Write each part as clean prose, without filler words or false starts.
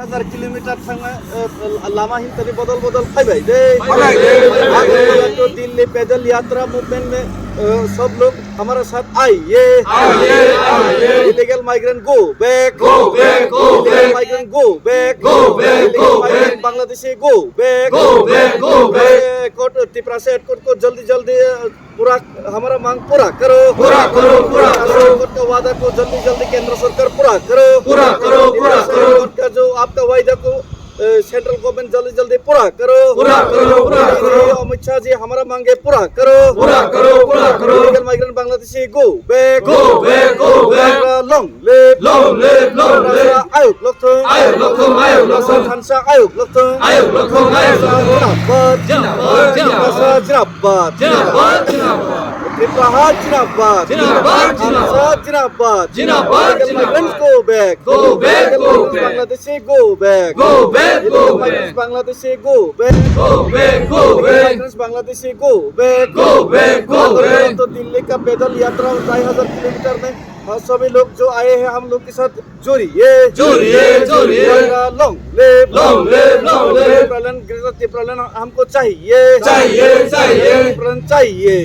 1000 kilometre Lama ही तरी बदल फाइबाई दे तो दिल्ली पैदल यात्रा मूवमेंट में सब लोग हमारे साथ आइए illegal migrant go back illegal migrant go back illegal migrant Bangladeshi go back court Tripura से कोर्ट को जल्दी पूरा हमारा मांग पूरा करो कोर्ट का वादा को जल्दी केंद्र सरकार पूरा करो कोर्ट का जो आपका वायदा को सेंट्रल गवर्नमेंट जल्दी पूरा करो अमित शाह जी हमारा मांगे पूरा करो illegal migrant Bangladeshi go back long live आयोग लोकथों खानसा आयोग लोकथों जिनाबाद त्रिपुरा जिनाबाद illegal migrants go back Bangladeshi go back Illegal migrants Bangladeshi go back migrants Bangladeshi go back तो दिल्ली का पैदल यात्रा 2500 किलोमीटर में सभी लोग जो आए हैं हम लोग के साथ जोड़िए लॉन्ग लिव त्रिपुरा हमको चाहिए त्रिपुरा चाहिए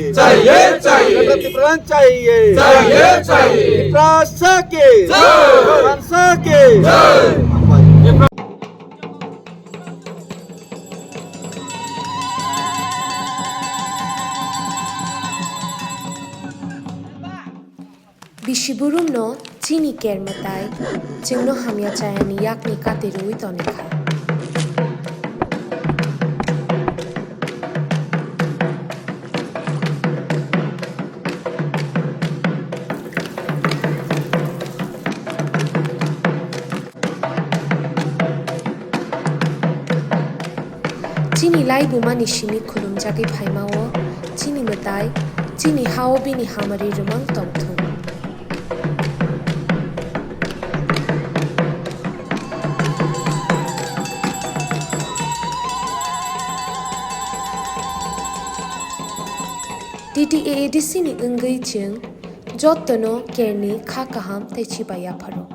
Tripura Bishiburum no chini kermatai jengno hamya chayani yakni katerui tonika chini lai bumani shimi khulum jagi phaimao chini matai chini hao bini hamari rumang tongthu DDAADC ni ngai ching jotno kerni kha kaham te chibaya pharo